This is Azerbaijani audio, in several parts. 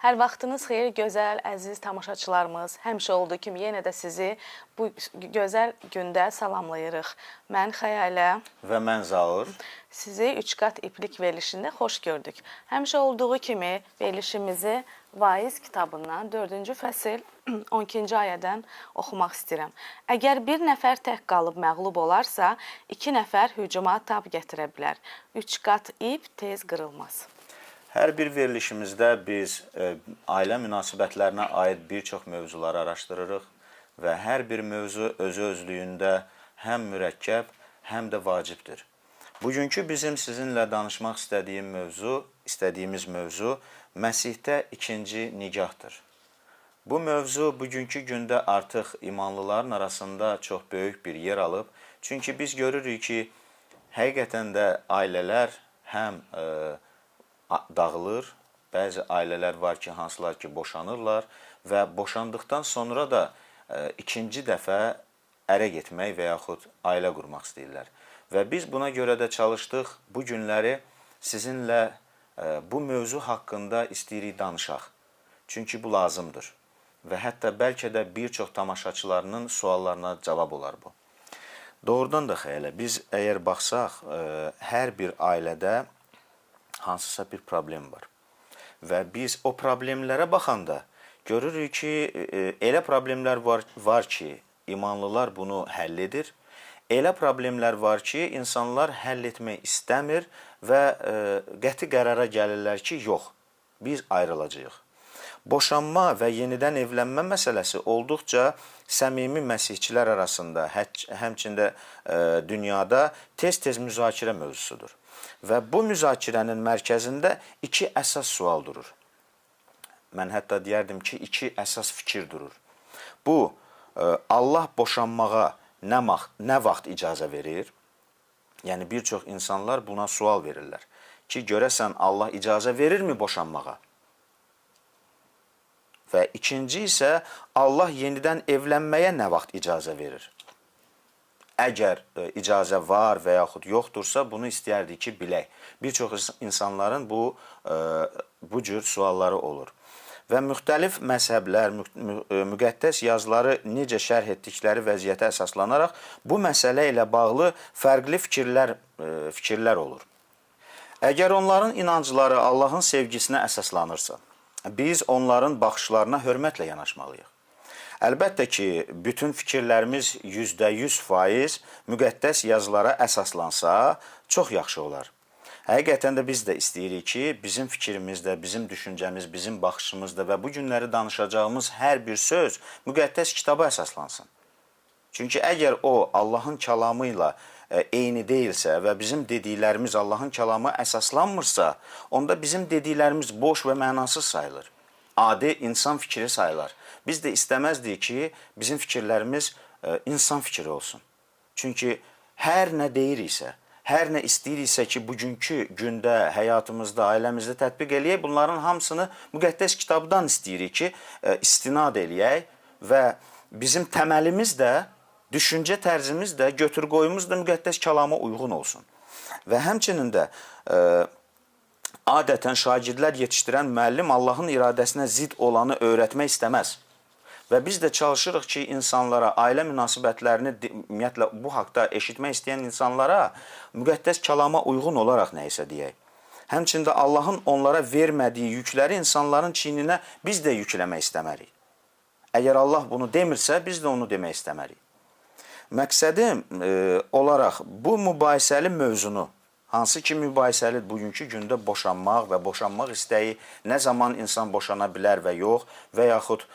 Hər vaxtınız xeyir, gözəl, əziz tamaşaçılarımız. Həmişə olduğu kimi yenə də sizi bu gözəl gündə salamlayırıq. Mən Xəyalə və mən Zaur. Sizi 3 qat iplik verilişində xoş gördük. Həmişə olduğu kimi verilişimizi Vaiz kitabından 4-cü fəsil 12-ci ayədən oxumaq istəyirəm. Əgər bir nəfər tək qalıb məğlub olarsa, 2 nəfər hücuma tab gətirə bilər. 3 qat ip tez qırılmaz. Hər bir verilişimizdə biz ailə münasibətlərinə aid bir çox mövzuları araşdırırıq və hər bir mövzu özü-özlüyündə həm mürəkkəb, həm də vacibdir. Bugünkü bizim sizinlə danışmaq istədiyimiz mövzu Məsihdə ikinci nigahdır. Bu mövzu bugünkü gündə artıq imanlıların arasında çox böyük bir yer alıb. Çünki biz görürük ki, həqiqətən də ailələr həm dağılır, bəzi ailələr var ki, hansılar ki, boşanırlar və boşandıqdan sonra da ikinci dəfə ərə getmək və yaxud ailə qurmaq istəyirlər. Və biz buna görə də çalışdıq, bu günləri sizinlə bu mövzu haqqında istəyirik danışaq. Çünki bu lazımdır və hətta bəlkə də bir çox tamaşaçılarının suallarına cavab olar bu. Doğrudan da Xəyalə, biz əgər baxsaq, hər bir ailədə hansısa bir problem var. Və biz o problemlərə baxanda görürük ki, elə problemlər var ki, imanlılar bunu həll edir. Elə problemlər var ki, insanlar həll etmək istəmir və qəti qərara gəlirlər ki, yox, biz ayrılacağıq. Boşanma və yenidən evlənmə məsələsi olduqca səmimi məsihçilər arasında, həmçində dünyada tez-tez müzakirə mövzusudur. Və bu müzakirənin mərkəzində 2 əsas sual durur. Mən hətta deyərdim ki, 2 əsas fikir durur. Bu, Allah boşanmağa nə vaxt icazə verir? Yəni, bir çox insanlar buna sual verirlər ki, görəsən Allah icazə verirmi boşanmağa? Və ikinci isə Allah yenidən evlənməyə nə vaxt icazə verir? Əgər icazə var və yaxud yoxdursa, bunu istəyərdik ki, bilək. Bir çox insanların bu cür sualları olur. Və müxtəlif məzhəblər, müqəddəs yazıları necə şərh etdikləri vəziyyətə əsaslanaraq bu məsələ ilə bağlı fərqli fikirlər olur. Əgər onların inancları Allahın sevgisinə əsaslanırsa, biz onların baxışlarına hörmətlə yanaşmalıyıq. Əlbəttə ki, bütün fikirlərimiz %100% müqəddəs yazılara əsaslansa, çox yaxşı olar. Həqiqətən də biz də istəyirik ki, bizim fikrimizdə, bizim düşüncəmiz, bizim baxışımızda və bu günləri danışacağımız hər bir söz müqəddəs kitaba əsaslansın. Çünki əgər o Allahın kəlamı ilə eyni deyilsə və bizim dediklərimiz Allahın kəlamı əsaslanmırsa, onda bizim dediklərimiz boş və mənasız sayılır. Adi insan fikri sayılar. Biz də istəməzdik ki, bizim fikirlərimiz insan fikri olsun. Çünki hər nə deyiriksə, hər nə istəyiriksə ki, bugünkü gündə, həyatımızda, ailəmizdə tətbiq eləyək, bunların hamısını müqəddəs kitabdan istəyirik ki, istinad eləyək və bizim təməlimiz də, düşüncə tərzimiz də, götür-qoyumuz da müqəddəs kəlama uyğun olsun. Və həmçinin də adətən şagirdlər yetişdirən müəllim Allahın iradəsinə zid olanı öyrətmək istəməz. Və biz də çalışırıq ki, insanlara, ailə münasibətlərini, ümumiyyətlə, bu haqda eşitmək istəyən insanlara müqəddəs kəlama uyğun olaraq nə isə deyək. Həmçində Allahın onlara vermədiyi yükləri insanların çiyninə biz də yükləmək istəmərik. Əgər Allah bunu demirsə, biz də onu demək istəmərik. Məqsədim olaraq bu mübahisəli mövzunu, hansı ki mübahisəli bugünkü gündə boşanmaq və boşanmaq istəyi, nə zaman insan boşana bilər və yox, və yaxud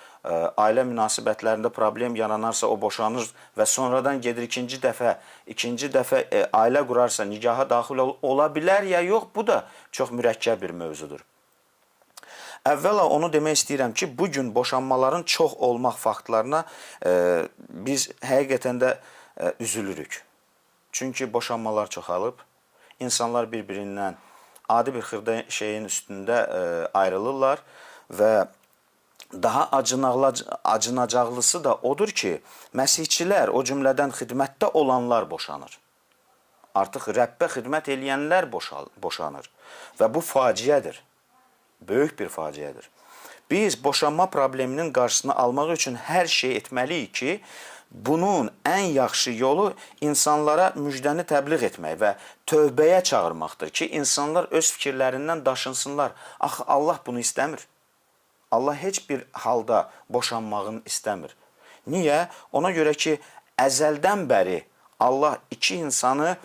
ailə münasibətlərində problem yaranarsa o boşanır və sonradan gedir ikinci dəfə ailə qurarsa nigaha daxil ola bilər ya yox, bu da çox mürəkkəb bir mövzudur. Əvvəla onu demək istəyirəm ki, bugün boşanmaların çox olmaq faktlarına biz həqiqətən də üzülürük. Çünki boşanmalar çoxalıb. İnsanlar bir-birindən adi bir xırda şeyin üstündə ayrılırlar və daha acınacaqlısı da odur ki, məsihçilər, o cümlədən xidmətdə olanlar boşanır. Artıq Rəbbə xidmət eləyənlər boşanır və bu faciədir. Böyük bir faciədir. Biz boşanma probleminin qarşısını almaq üçün hər şey etməliyik ki, bunun ən yaxşı yolu insanlara müjdəni təbliğ etmək və tövbəyə çağırmaqdır ki, insanlar öz fikirlərindən daşınsınlar. Axı Allah bunu istəmir. Allah heç bir halda boşanmağını istəmir. Niyə? Ona görə ki, əzəldən bəri Allah iki insanı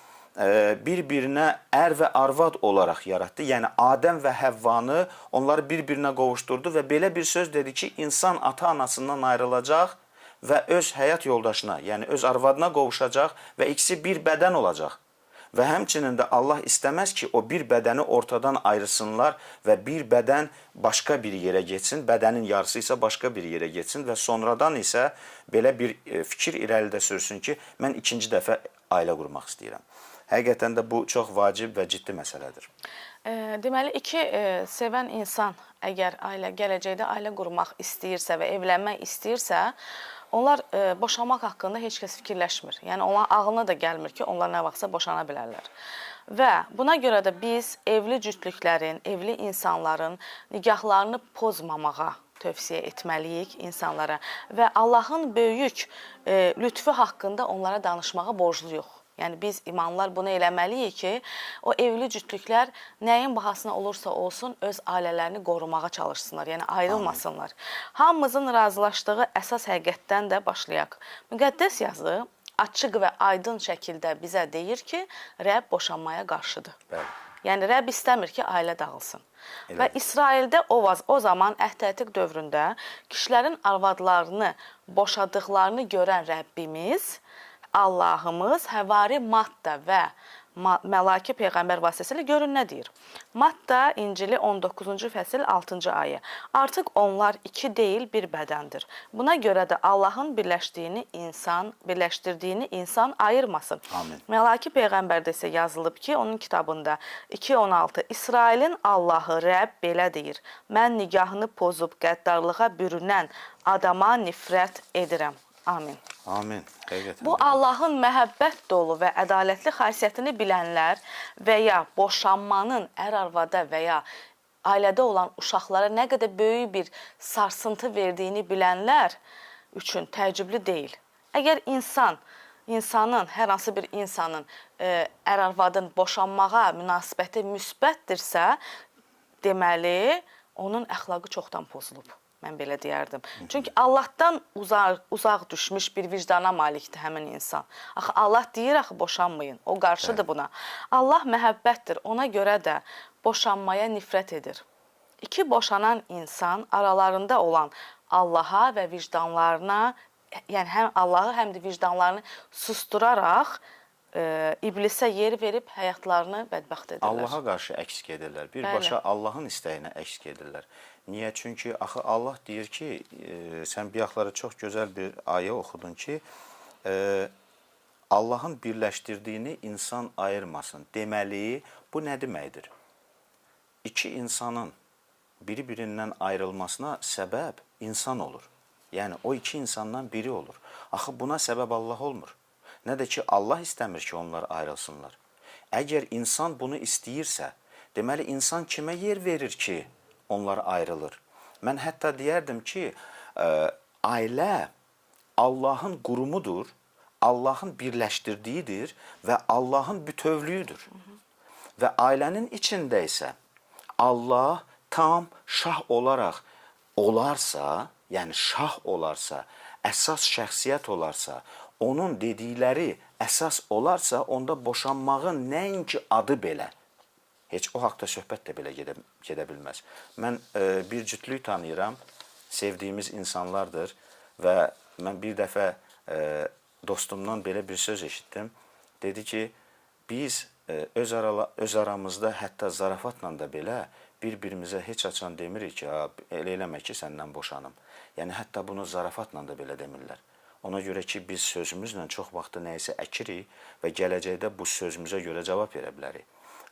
bir-birinə ər və arvad olaraq yaratdı. Yəni Adəm və Həvvanı onları bir-birinə qovuşturdu və belə bir söz dedi ki, insan ata-anasından ayrılacaq və öz həyat yoldaşına, yəni öz arvadına qovuşacaq və ikisi bir bədən olacaq. Və həmçinin də Allah istəməz ki, o bir bədəni ortadan ayrısınlar və bir bədən başqa bir yerə getsin, bədənin yarısı isə başqa bir yerə getsin və sonradan isə belə bir fikir irəlidə sürsün ki, mən ikinci dəfə ailə qurmaq istəyirəm. Həqiqətən də bu çox vacib və ciddi məsələdir. Deməli, iki sevən insan əgər gələcəkdə ailə qurmaq istəyirsə və evlənmək istəyirsə, onlar boşanmaq haqqında heç kəs fikirləşmir. Yəni, onların ağlına da gəlmir ki, onlar nə vaxtsa boşana bilərlər. Və buna görə də biz evli cütlüklərin, evli insanların nigahlarını pozmamağa tövsiyə etməliyik insanlara və Allahın böyük lütfü haqqında onlara danışmağa borcluyuq. Yəni, biz imanlar bunu eləməliyik ki, o evli cütlüklər nəyin bahasına olursa olsun öz ailələrini qorumağa çalışsınlar, yəni ayrılmasınlar. Hamımızın razılaşdığı əsas həqiqətdən də başlayaq. Müqəddəs yazı açıq və aydın şəkildə bizə deyir ki, Rəbb boşanmaya qarşıdır. Bəli. Yəni, Rəbb istəmir ki, ailə dağılsın. Və İsraildə o zaman əhd-ətiq dövründə kişilərin arvadlarını boşadıqlarını görən Rəbbimiz, Allahımız Həvari Matta və Məlaki Peyğəmbər vasitəsilə görün nə deyir. Matta İncili 19-cu fəsil 6-cı ayə. Artıq onlar iki deyil bir bədəndir. Buna görə də Allahın birləşdirdiyini insan ayırmasın. Amin. Məlaki Peyğəmbərdə isə yazılıb ki, onun kitabında 2.16 İsrailin Allahı Rəbb belə deyir. Mən nigahını pozub qəddarlığa bürünən adama nifrət edirəm. Amin. Amin. Həqiqətən. Bu Allahın məhəbbət dolu və ədalətli xasiyyətini bilənlər və ya boşanmanın ər-arvada və ya ailədə olan uşaqlara nə qədər böyük bir sarsıntı verdiyini bilənlər üçün təəccüblü deyil. Əgər insanın, hər hansı bir insanın ər-arvadın boşanmağa münasibəti müsbətdirsə, deməli, onun əxlaqı çoxdan pozulub. Mən belə deyərdim. Çünki Allahdan uzaq düşmüş bir vicdana malikdir həmin insan. Axı Allah deyir, axı boşanmayın. O qarşıdır buna. Allah məhəbbətdir. Ona görə də boşanmaya nifrət edir. İki boşanan insan aralarında olan Allaha və vicdanlarına, yəni həm Allahı, həm də vicdanlarını susturaraq iblisə yer verib həyatlarını bədbəxt edirlər. Allaha qarşı əks gedirlər. Birbaşa Allahın istəyinə əks gedirlər. Niyə? Çünki axı Allah deyir ki, sən bir yaxları çox gözəl bir ayə oxudun ki, Allahın birləşdirdiyini insan ayırmasın. Deməli, bu nə deməkdir? İki insanın biri-birindən ayrılmasına səbəb insan olur. Yəni, o iki insandan biri olur. Axı buna səbəb Allah olmur. Nə də ki, Allah istəmir ki, onlar ayrılsınlar. Əgər insan bunu istəyirsə, deməli, insan kimə yer verir ki, onlar ayrılır? Mən hətta deyərdim ki, ailə Allahın qurumudur, Allahın birləşdirdiyidir və Allahın bütövlüyüdür. Və ailənin içində isə Allah tam şah olaraq olarsa, yəni şah olarsa, əsas şəxsiyyət olarsa, onun dedikləri əsas olarsa, onda boşanmağın nəinki adı belə, heç o haqda söhbət də belə gedə bilməz. Mən bir cütlük tanıyıram, sevdiyimiz insanlardır və mən bir dəfə dostumdan belə bir söz eşitdim. Dedi ki, biz öz aramızda hətta zarafatla da belə bir-birimizə heç açan demirik ki, elə eləmə ki, səndən boşanım. Yəni, hətta bunu zarafatla da belə demirlər. Ona görə ki, biz sözümüzlə çox vaxtı nəyisə əkirik və gələcəkdə bu sözümüzə görə cavab verə bilərik.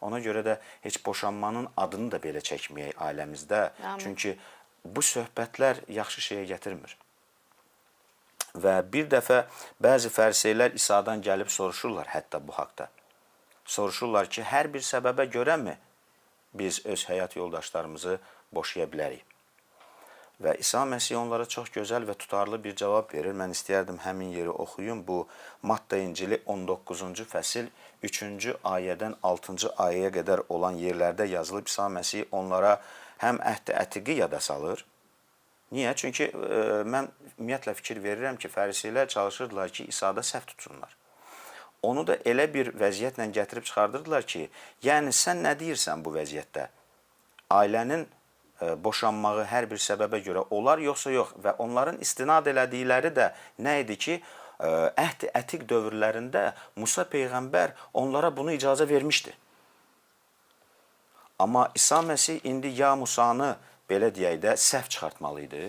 Ona görə də heç boşanmanın adını da belə çəkməyək ailəmizdə. Çünki bu söhbətlər yaxşı şeyə gətirmir. Və bir dəfə bəzi fəriseylər İsa'dan gəlib soruşurlar hətta bu haqda. Soruşurlar ki, hər bir səbəbə görəmi biz öz həyat yoldaşlarımızı boşaya bilərik? Və İsa Məsih onlara çox gözəl və tutarlı bir cavab verir. Mən istəyərdim həmin yeri oxuyum. Bu Matta İncili 19-cu fəsil 3-cü ayədən 6-cı ayəyə qədər olan yerlərdə yazılıb. İsa Məsih onlara həm əhd-i ətiqi yada salır. Niyə? Çünki mən ümumiyyətlə fikir verirəm ki, fərisilər çalışırdılar ki, İsa'da səhv tutsunlar. Onu da elə bir vəziyyətlə gətirib çıxardırdılar ki, yəni sən nə deyirsən bu vəziyyətdə? Ailənin boşanmağı hər bir səbəbə görə olar, yoxsa yox. Və onların istinad elədikləri də nə idi ki, əhd-i ətiq dövrlərində Musa Peyğəmbər onlara bunu icazə vermişdi. Amma İsa Məsih indi ya Musanı, belə deyək də, səhv çıxartmalıydı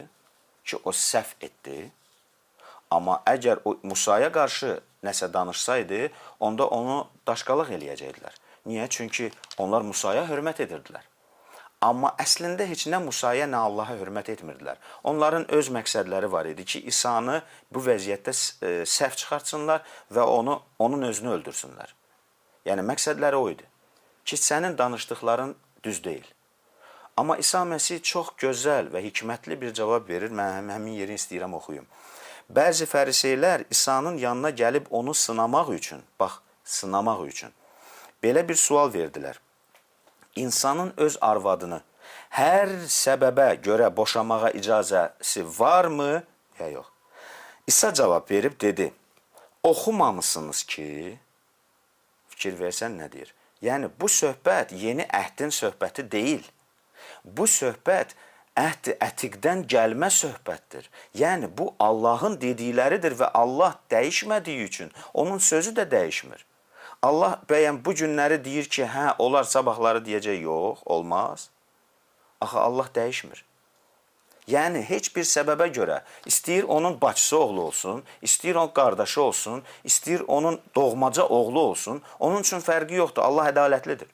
ki, o səhv etdi. Amma əgər o Musaya qarşı nəsə danışsaydı, onda onu daşqalaq eləyəcəkdilər. Niyə? Çünki onlar Musaya hörmət edirdilər. Amma əslində heç nə Musaya, nə Allaha hörmət etmirdilər. Onların öz məqsədləri var idi ki, İsa'nı bu vəziyyətdə səhv çıxartsınlar və onun özünü öldürsünlər. Yəni, məqsədləri o idi ki, sənin danışdıqların düz deyil. Amma İsa Məsih çox gözəl və hikmətli bir cavab verir. Mən həmin yeri istəyirəm oxuyum. Bəzi fəriseylər İsa'nın yanına gəlib onu sınamaq üçün, bax, sınamaq üçün belə bir sual verdilər. İnsanın öz arvadını hər səbəbə görə boşamağa icazəsi varmı, ya yox? İsa cavab verib dedi, oxumamısınız ki, fikir versən nə deyir? Yəni, bu söhbət yeni əhdin söhbəti deyil. Bu söhbət əhd-i ətiqdən gəlmə söhbətdir. Yəni, bu Allahın dedikləridir və Allah dəyişmədiyi üçün onun sözü də dəyişmir. Allah bəyən bu günləri deyir ki, hə, olar sabahları deyəcək, yox, olmaz. Axı, Allah dəyişmir. Yəni, heç bir səbəbə görə, istəyir onun bacısı oğlu olsun, istəyir onun qardaşı olsun, istəyir onun doğmaca oğlu olsun, onun üçün fərqi yoxdur, Allah ədalətlidir.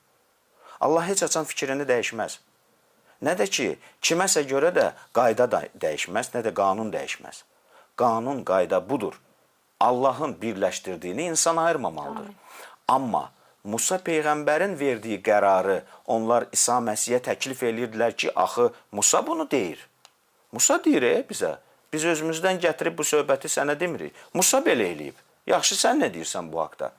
Allah heç açan fikrini dəyişməz. Nə də ki, kiməsə görə də qayda da dəyişməz, nə də qanun dəyişməz. Qanun, qayda budur. Allahın birləşdirdiyini insan ayırmamalıdır. Amin. Amma Musa Peyğəmbərin verdiyi qərarı onlar İsa Məsihə təklif edirdilər ki, axı Musa bunu deyir. Musa deyir bizə, biz özümüzdən gətirib bu söhbəti sənə demirik. Musa belə eləyib. Yaxşı, sən nə deyirsən bu haqda?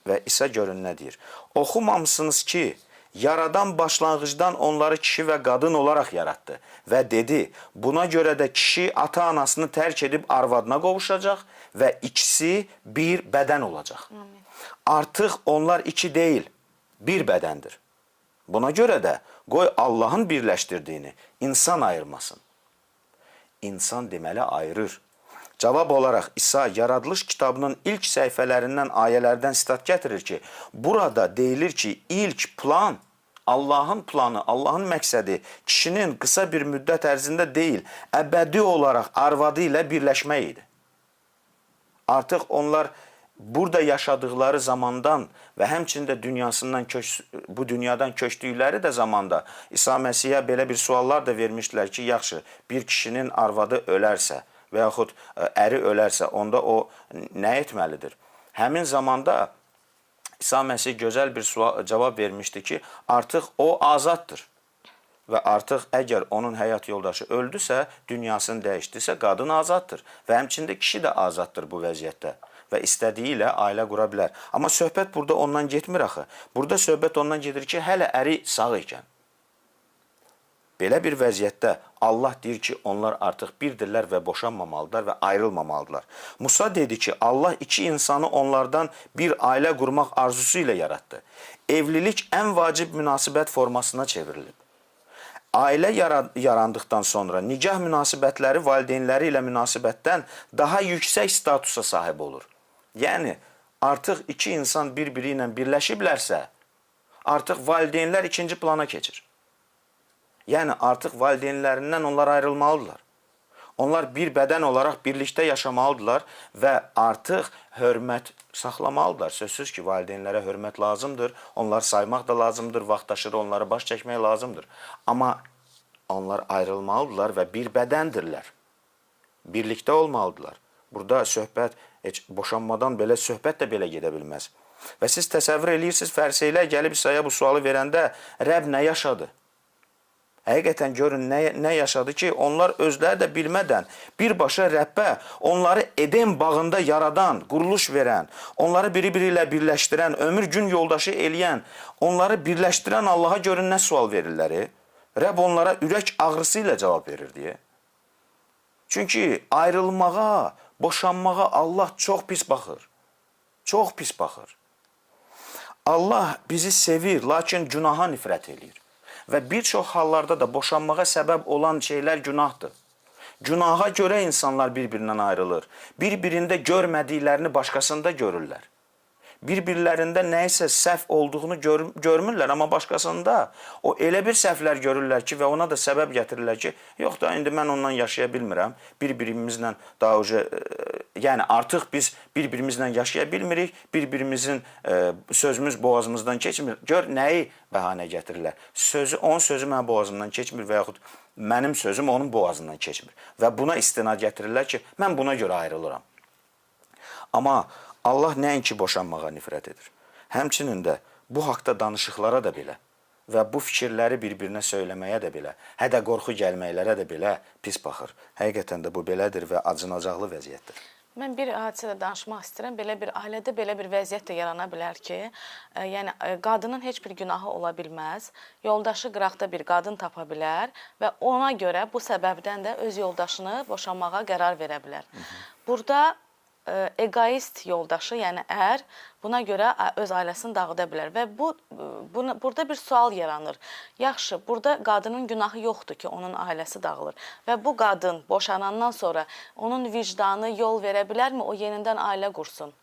Və İsa görün nə deyir? Oxumamısınız ki, Yaradan başlanğıcdan onları kişi və qadın olaraq yaratdı və dedi, buna görə də kişi ata-anasını tərk edib arvadına qovuşacaq və ikisi bir bədən olacaq. Amin. Artıq onlar iki deyil, bir bədəndir. Buna görə də qoy Allahın birləşdirdiyini insan ayırmasın. İnsan deməli ayırır. Cavab olaraq İsa Yaradılış kitabının ilk səhifələrindən, ayələrdən sitat gətirir ki, burada deyilir ki, ilk plan, Allahın planı, Allahın məqsədi kişinin qısa bir müddət ərzində deyil, əbədi olaraq arvadı ilə birləşmək idi. Artıq onlar burada yaşadıkları zamandan və həmçində bu dünyadan köçdükləri də zamanda İsa Məsihə belə bir suallar da vermişdilər ki, yaxşı, bir kişinin arvadı ölərsə və yaxud əri ölərsə, onda o nə etməlidir? Həmin zamanda İsa Məsih gözəl bir cavab vermişdi ki, artıq o azaddır. Və artıq əgər onun həyat yoldaşı öldüsə, dünyasını dəyişdirsə, qadın azaddır. Və həmçində kişi də azaddır bu vəziyyətdə. Və istədiyi ilə ailə qura bilər. Amma söhbət burada ondan getmir axı. Burada söhbət ondan gedir ki, hələ əri sağ ikən. Belə bir vəziyyətdə Allah deyir ki, onlar artıq birdirlər və boşanmamalıdırlar və ayrılmamalıdırlar. Musa dedi ki, Allah iki insanı onlardan bir ailə qurmaq arzusu ilə yaratdı. Evlilik ən vacib münasibət formasına çevrilib. Ailə yarandıqdan sonra nikah münasibətləri valideynləri ilə münasibətdən daha yüksək statusa sahib olur. Yəni, artıq iki insan bir-biri ilə birləşiblərsə, artıq valideynlər ikinci plana keçir. Yəni, artıq valideynlərindən onlar ayrılmalıdırlar. Onlar bir bədən olaraq birlikdə yaşamalıdırlar və artıq hörmət saxlamalıdırlar. Sözsüz ki, valideynlərə hörmət lazımdır, onlar saymaq da lazımdır, vaxtaşırı onlara baş çəkmək lazımdır. Amma onlar ayrılmalıdırlar və bir bədəndirlər. Birlikdə olmalıdırlar. Burada söhbət, boşanmadan belə söhbət də belə gedə bilməz. Və siz təsəvvür edirsiniz, fəriseylər gəlib İsa'ya bu sualı verəndə, Rəbb nə yaşadı? Həqiqətən görün nə yaşadı ki, onlar özləri də bilmədən birbaşa Rəbbə, onları Eden bağında yaradan, quruluş verən, onları biri-biri ilə birləşdirən, ömür gün yoldaşı eləyən, onları birləşdirən Allaha görün nə sual verirlər. Rəbb onlara ürək ağrısı ilə cavab verir deyə. Çünki ayrılmağa, boşanmağa Allah çox pis baxır. Çox pis baxır. Allah bizi sevir, lakin günaha nifrət eləyir. Və bir çox hallarda da boşanmağa səbəb olan şeylər günahdır. Günaha görə insanlar bir-birindən ayrılır. Bir-birində görmədiklərini başqasında görürlər. Bir-birlərində nəyisə səhv olduğunu görmürlər, amma başqasında o elə bir səhvlər görürlər ki, və ona da səbəb gətirirlər ki, yox da indi mən ondan yaşaya bilmirəm. Bir-birimizlə daha yəni artıq biz bir-birimizlə yaşaya bilmirik, bir-birimizin sözümüz boğazımızdan keçmir. Gör nəyi bəhanə gətirirlər. Onun sözü mənim boğazımdan keçmir və yaxud mənim sözüm onun boğazından keçmir. Və buna istinad gətirirlər ki, mən buna görə ayrılıram. Amma Allah nəinki boşanmağa nifrət edir. Həmçinin də bu haqda danışıqlara da belə və bu fikirləri bir-birinə söyləməyə də belə, hədə qorxu gəlməklərə də belə pis baxır. Həqiqətən də bu belədir və acınacaqlı vəziyyətdir. Mən bir hadisədə danışmaq istəyirəm. Belə bir ailədə belə bir vəziyyət də yarana bilər ki, yəni qadının heç bir günahı ola bilməz. Yoldaşı qıraqda bir qadın tapa bilər və ona görə bu səbəbdən də öz yoldaşını boşanmağa qərar verə bilər. Burada egoist yoldaşı, yəni ər buna görə öz ailəsini dağıda bilər və burada bir sual yaranır. Yaxşı, burada qadının günahı yoxdur ki, onun ailəsi dağılır və bu qadın boşanandan sonra onun vicdanı yol verə bilərmi, o yenidən ailə qursun?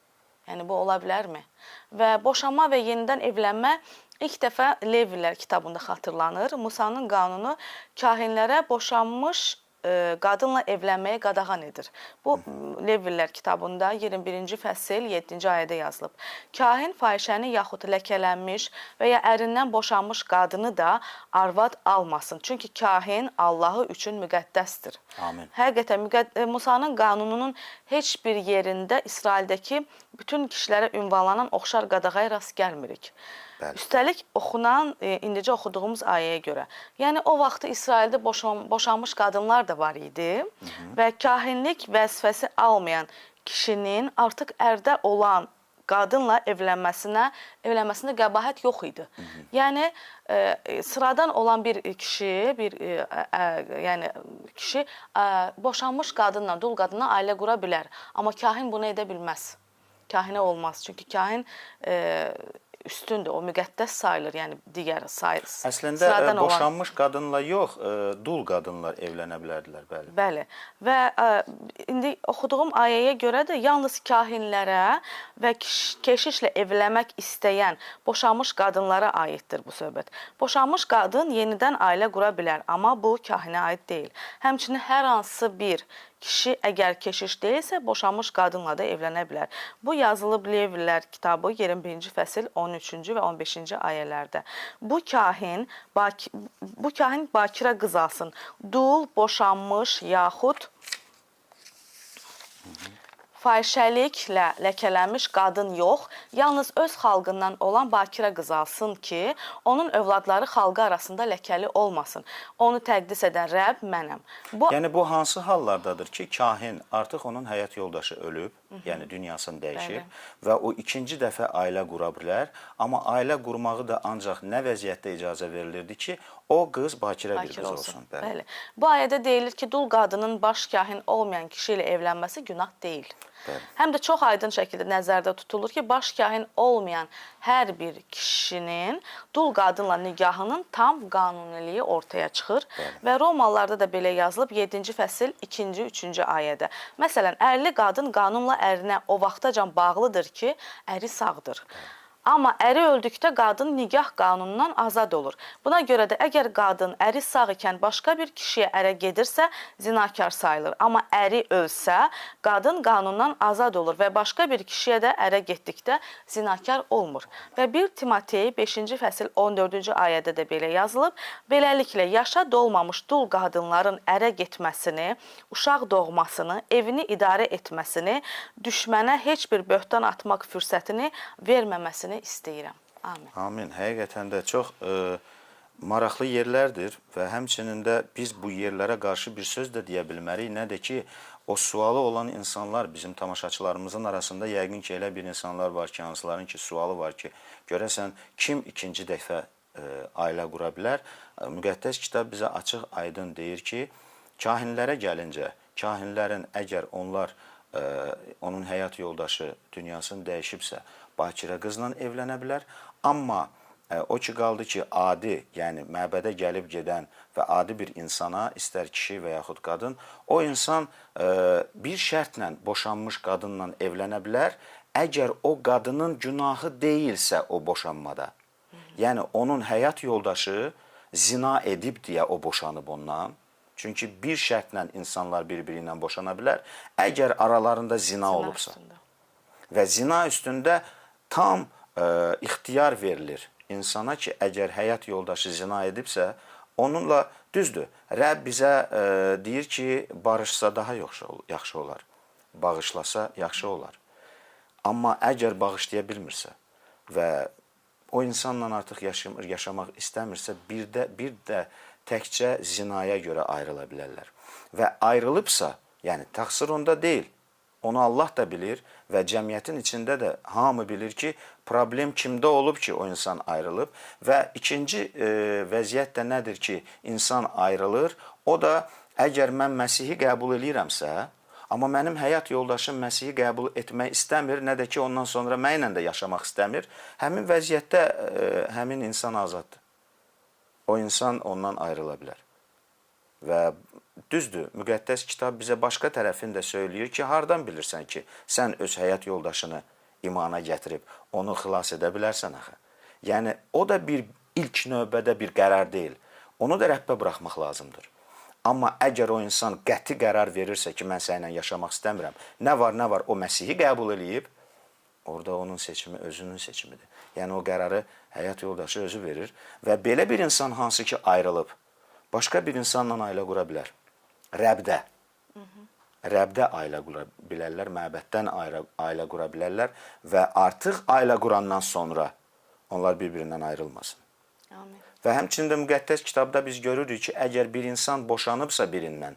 Yəni bu ola bilərmi? Və boşanma və yenidən evlənmə ilk dəfə Levilər kitabında xatırlanır. Musanın qanunu kahinlərə boşanmış qadınla evlənməyə qadağan edir. Bu Levilər kitabında 21-ci fəsil 7-ci ayədə yazılıb. Kahin fahişəni yaxud ləkələnmiş və ya ərindən boşanmış qadını da arvad almasın. Çünki kahin Allahı üçün müqəddəsdir. Amin. Həqiqətən Musanın qanununun heç bir yerində İsraildəki bütün kişilərə ünvanlanan oxşar qadağaya rast gəlmirik. Bəli. Üstəlik oxunan, indicə oxuduğumuz ayəyə görə. Yəni o vaxtı İsraildə boşanmış qadınlar da var idi və kahinlik vəzifəsi almayan kişinin artıq ərdə olan qadınla evlənməsində qəbahət yox idi. Yəni sıradan olan bir kişi, yəni kişi boşanmış qadınla, dul qadınla ailə qura bilər. Amma kahin bunu edə bilməz. Kahinə olmaz. Çünki kahin üstündür, o müqəddəs sayılır, yəni digər Əslində boşanmış qadınla yox, dul qadınlar evlənə bilərdilər, bəli. Bəli. Və indi oxuduğum ayəyə görə də yalnız kahinlərə və keşişlə evlənmək istəyən boşanmış qadınlara aiddir bu söhbət. Boşanmış qadın yenidən ailə qura bilər, amma bu kahinə aid deyil. Həmçinin hər hansı bir kişi əgər keşiş deyilsə, boşanmış qadınla da evlənə bilər. Bu yazılıb Levilər kitabı 21-ci fəsil 13-cü və 15-ci ayələrdə. Bu kahin bakirə qız alsın. Dul, boşanmış yaxud fahişəliklə ləkələnmiş qadın yox, yalnız öz xalqından olan bakirə qız alsın ki, onun övladları xalqı arasında ləkəli olmasın. Onu təqdis edən Rəbb mənəm. Yəni bu hansı hallardadır ki, kahin artıq onun həyat yoldaşı ölüb, yəni dünyasını dəyişib və o ikinci dəfə ailə qura bilər, amma ailə qurmağı da ancaq nə vəziyyətdə icazə verilirdi ki, o qız bakirə bir qız olsun. Bəli. Bu ayədə deyilir ki, dul qadının baş kahin olmayan kişi ilə evlənməsi günah deyil. Bəli. Həm də çox aydın şəkildə nəzərdə tutulur ki, baş kahin olmayan hər bir kişinin dul qadınla nikahının tam qanuniliyi ortaya çıxır. Bəli. Və Romalılarda da belə yazılıb 7-ci fəsil 2-ci, 3-cü ayədə. Məsələn, ərli qadın qanunla ərinə o vaxtacan bağlıdır ki, əri sağdır. Amma əri öldükdə qadın nikah qanunundan azad olur. Buna görə də əgər qadın əri sağ ikən başqa bir kişiyə ərə gedirsə, zinakar sayılır. Amma əri ölsə, qadın qanundan azad olur və başqa bir kişiyə də ərə getdikdə zinakar olmur. Və 1 Timotey 5-ci fəsil 14-cü ayədə də belə yazılıb. Beləliklə, yaşa dolmamış dul qadınların ərə getməsini, uşaq doğmasını, evini idarə etməsini, düşmənə heç bir böhtan atmaq fürsətini verməməsini istəyirəm. Amin. Amin. Həqiqətən də çox maraqlı yerlərdir və həmçinin də biz bu yerlərə qarşı bir söz də deyə bilmərik. Nədir ki, o sualı olan insanlar bizim tamaşaçılarımızın arasında yəqin ki, elə bir insanlar var ki, hansıların ki, sualı var ki, görəsən kim ikinci dəfə ailə qura bilər? Müqəddəs kitab bizə açıq aydın deyir ki, kahinlərə gəlincə, kahinlərin əgər onlar onun həyat yoldaşı dünyasını dəyişibsə, bakirə qızla evlənə bilər. Amma o ki qaldı ki, adi, yəni məbədə gəlib gedən və adi bir insana, istər kişi və yaxud qadın, o insan bir şərtlə boşanmış qadınla evlənə bilər, əgər o qadının günahı deyilsə o boşanmada. Yəni onun həyat yoldaşı zina edib deyə o boşanıb ondan. Çünki bir şərtlə insanlar bir-biri ilə boşana bilər, əgər aralarında zina olubsa. Və zina üstündə tam ixtiyar verilir insana ki, əgər həyat yoldaşı zina edibsə, onunla düzdür. Rəbb bizə deyir ki, barışsa daha yaxşı olar, bağışlasa yaxşı olar. Amma əgər bağışlaya bilmirsə və o insanla artıq yaşamaq istəmirsə, bir də təkcə zinaya görə ayrıla bilərlər. Və ayrılıbsa, yəni təqsir onda deyil, onu Allah da bilir və cəmiyyətin içində də hamı bilir ki, problem kimdə olub ki, o insan ayrılıb və ikinci vəziyyət də nədir ki, insan ayrılır, o da əgər mən Məsihi qəbul edirəmsə, amma mənim həyat yoldaşım Məsihi qəbul etmək istəmir, nə də ki, ondan sonra mənlə də yaşamaq istəmir, həmin vəziyyətdə həmin insan azaddır. O insan ondan ayrıla bilər. Və düzdür, müqəddəs kitab bizə başqa tərəfini də söyləyir ki, hardan bilirsən ki, sən öz həyat yoldaşını imana gətirib, onu xilas edə bilərsən axı. Yəni, o da bir ilk növbədə bir qərar deyil. Onu da Rəbbə buraxmaq lazımdır. Amma əgər o insan qəti qərar verirsə ki, mən sənlə yaşamaq istəmirəm, nə var, o Məsihi qəbul eləyib, orada onun seçimi özünün seçimidir. Yəni, o qərarı həyat yoldaşı özü verir və belə bir insan hansı ki ayrılıb, başqa bir insanla ailə qura bilər. Rəbdə. Rəbdə ailə qura bilərlər, məbəddən ailə qura bilərlər və artıq ailə qurandan sonra onlar bir-birindən ayrılmasın. Amin. Və həmçində müqəddəs kitabda biz görürük ki, əgər bir insan boşanıbsa birindən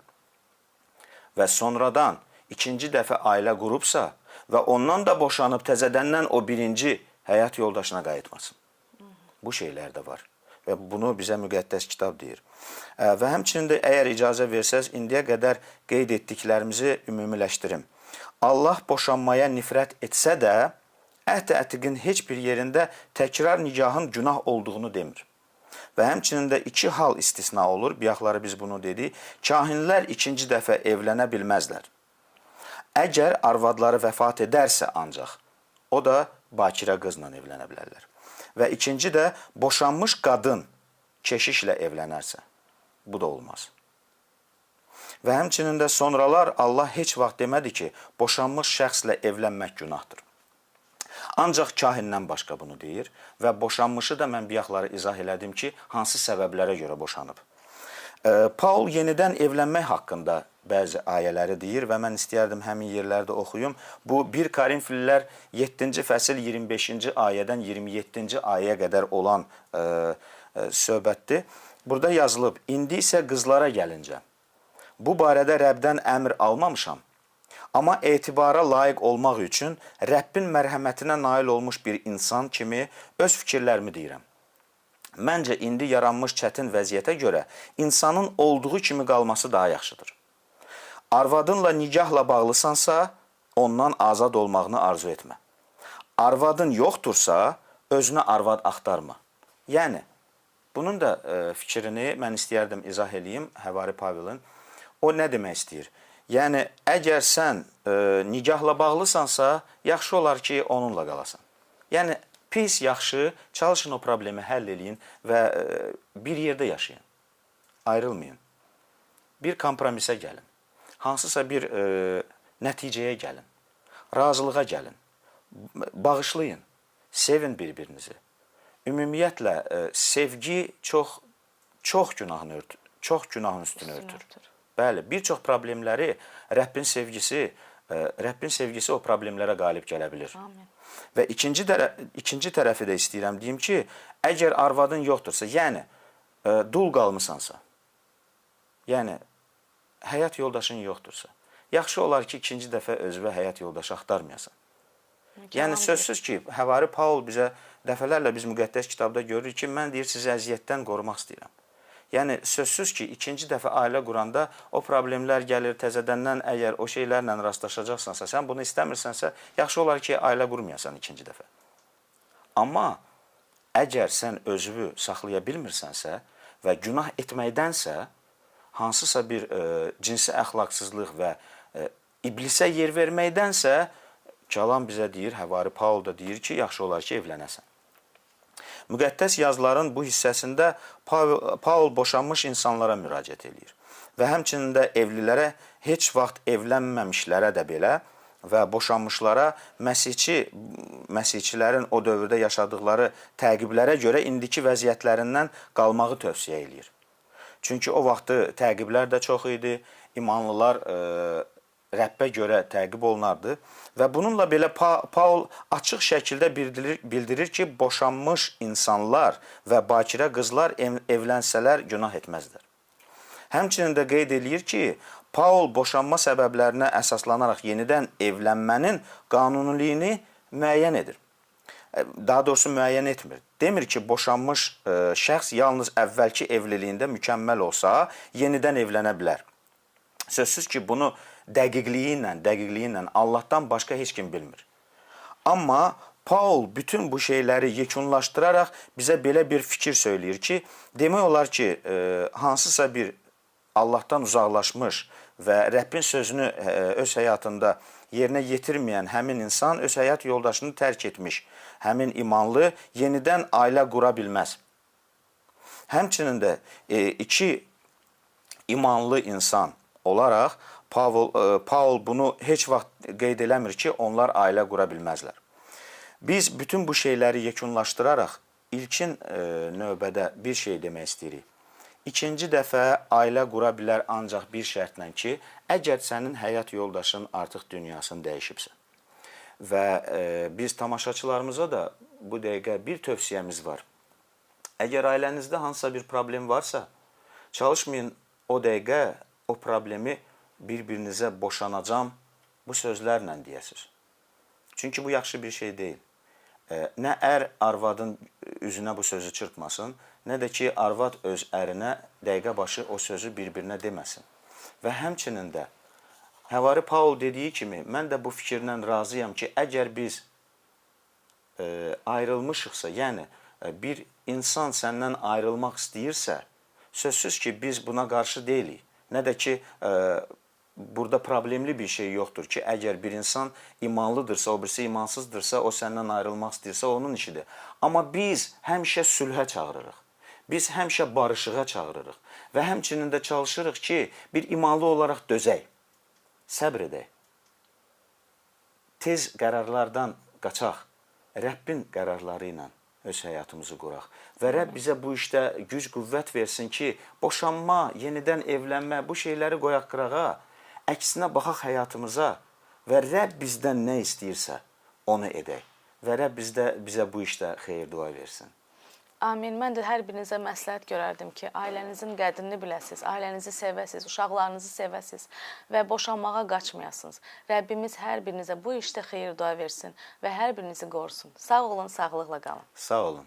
və sonradan ikinci dəfə ailə qurubsa və ondan da boşanıb təzədəndən o birinci həyat yoldaşına qayıtmasın. Bu şeylər də var və bunu bizə müqəddəs kitab deyir. Və həmçinin də əgər icazə versəz, indiyə qədər qeyd etdiklərimizi ümumiləşdirim. Allah boşanmaya nifrət etsə də, Əhd-i Ətiqin heç bir yerində təkrar nikahın günah olduğunu demir. Və həmçinin də iki hal istisna olur, bayaqları biz bunu dedik. Kahinlər ikinci dəfə evlənə bilməzlər. Əgər arvadları vəfat edərsə ancaq, o da bakirə qızla evlənə bilərlər. Və ikinci də boşanmış qadın keşişlə evlənərsə, bu da olmaz. Və həmçinin də sonralar Allah heç vaxt demədi ki, boşanmış şəxslə evlənmək günahdır. Ancaq kahindən başqa bunu deyir və boşanmışı da mən bayaqları izah elədim ki, hansı səbəblərə görə boşanıb. Paul yenidən evlənmək haqqında bəzi ayələri deyir və mən istəyərdim həmin yerlərdə oxuyum. Bu 1 Korinfililər 7-ci fəsil 25-ci ayədən 27-ci ayəyə qədər olan söhbətdir. Burada yazılıb, indi isə qızlara gəlincə, bu barədə Rəbdən əmr almamışam, amma etibara layiq olmaq üçün Rəbbin mərhəmətinə nail olmuş bir insan kimi öz fikirlərimi deyirəm. Məncə, indi yaranmış çətin vəziyyətə görə insanın olduğu kimi qalması daha yaxşıdır. Arvadınla nikahla bağlısansa, ondan azad olmağını arzu etmə. Arvadın yoxdursa, özünə arvad axtarma. Yəni, bunun da fikrini mən istəyərdim izah edeyim Həvari Pavelin. O nə demək istəyir? Yəni, əgər sən nikahla bağlısansa, yaxşı olar ki, onunla qalasan. Yəni, pis, yaxşı, çalışın o problemi həll eləyin və bir yerdə yaşayın. Ayrılmayın. Bir kompromisə gəlin. Hansısa bir nəticəyə gəlin. Razılığa gəlin. Bağışlayın. Sevin bir-birinizi. Ümumiyyətlə, sevgi çox günahın üstünü örtür. Bəli, bir çox problemləri Rəbbin sevgisi o problemlərə qalib gələ bilir. Amin. Və ikinci tərəfi də istəyirəm deyim ki, əgər arvadın yoxdursa, yəni dul qalmısansa, yəni həyat yoldaşın yoxdursa, yaxşı olar ki, ikinci dəfə özünə həyat yoldaşı axtarmayasan. Yəni sözsüz ki, Həvari Paul bizə dəfələrlə biz müqəddəs kitabda görürük ki, mən deyir sizi əziyyətdən qorumaq istəyirəm. Yəni sözsüz ki, ikinci dəfə ailə quranda o problemlər gəlir təzədəndən, əgər o şeylərlə rastlaşacaqsansa, sən bunu istəmirsənsə, yaxşı olar ki, ailə qurmayasan ikinci dəfə. Amma əgər sən özünü saxlaya bilmirsənsə və günah etməkdənsə, hansısa bir cinsi əxlaqsızlıq və iblisə yer verməkdənsə, Kəlam bizə deyir, Həvari Paul da deyir ki, yaxşı olar ki, evlənəsən. Müqəddəs yazıların bu hissəsində Paul boşanmış insanlara müraciət edir. Və həmçinin də evlilərə, heç vaxt evlənməmişlərə də belə və boşanmışlara məsihçilərin o dövrdə yaşadıkları təqiblərə görə indiki vəziyyətlərindən qalmağı tövsiyə edir. Çünki o vaxtı təqiblər də çox idi, imanlılar Rəbbə görə təqib olunardı və bununla belə Paul açıq şəkildə bildirir ki, boşanmış insanlar və bakirə qızlar evlənsələr günah etməzlər. Həmçinin də qeyd edir ki, Paul boşanma səbəblərinə əsaslanaraq yenidən evlənmənin qanuniliyini müəyyən edir. Daha doğrusu müəyyən etmir. Demir ki, boşanmış şəxs yalnız əvvəlki evliliyində mükəmməl olsa, yenidən evlənə bilər. Sözsüz ki, bunu dəqiqliyi ilə Allahdan başqa heç kim bilmir. Amma Paul bütün bu şeyləri yekunlaşdıraraq bizə belə bir fikir söyləyir ki, demək olar ki, hansısa bir Allahdan uzaqlaşmış və Rəbbin sözünü öz həyatında yerinə yetirməyən həmin insan öz həyat yoldaşını tərk etmiş, həmin imanlı yenidən ailə qura bilməz. Həmçinin də iki imanlı insan olaraq Paul bunu heç vaxt qeyd eləmir ki, onlar ailə qura bilməzlər. Biz bütün bu şeyləri yekunlaşdıraraq ilkin növbədə bir şey demək istəyirik. İkinci dəfə ailə qura bilər ancaq bir şərtlə ki, əgər sənin həyat yoldaşın artıq dünyasını dəyişibsə. Və biz tamaşaçılarımıza da bu dəqiqə bir tövsiyəmiz var. Əgər ailənizdə hansısa bir problem varsa, çalışmayın o dəqiqə o problemi bir-birinizə boşanacam bu sözlərlə deyəsiniz. Çünki bu yaxşı bir şey deyil. Nə ər arvadın üzünə bu sözü çırpmasın, nə də ki, arvad öz ərinə dəqiqə başı o sözü bir-birinə deməsin. Və həmçinin də Həvari Paul dediyi kimi, mən də bu fikirlə razıyam ki, əgər biz ayrılmışıqsa, yəni bir insan səndən ayrılmaq istəyirsə, sözsüz ki, biz buna qarşı deyilik. Nə də ki, burada problemli bir şey yoxdur ki, əgər bir insan imanlıdırsa, o birisi imansızdırsa, o səndən ayrılmaq istəyirsə, onun işidir. Amma biz həmişə sülhə çağırırıq. Biz həmişə barışığa çağırırıq. Və həmçinin də çalışırıq ki, bir imanlı olaraq dözək, səbr edək. Tez qərarlardan qaçaq, Rəbbin qərarları ilə öz həyatımızı quraq. Və Rəbb bizə bu işdə güc, qüvvət versin ki, boşanma, yenidən evlənmə, bu şeyləri qoyaq qırağa, əksinə baxaq həyatımıza və Rəbb bizdən nə istəyirsə, onu edək. Və Rəbb bizə bu işdə xeyir dua versin. Amin. Mən də hər birinizə məsləhət görərdim ki, ailənizin qədrini biləsiniz, ailənizi sevəsiniz, uşaqlarınızı sevəsiniz və boşanmağa qaçmayasınız. Rəbbimiz hər birinizə bu işdə xeyir dua versin və hər birinizi qorusun. Sağ olun, sağlıqla qalın. Sağ olun.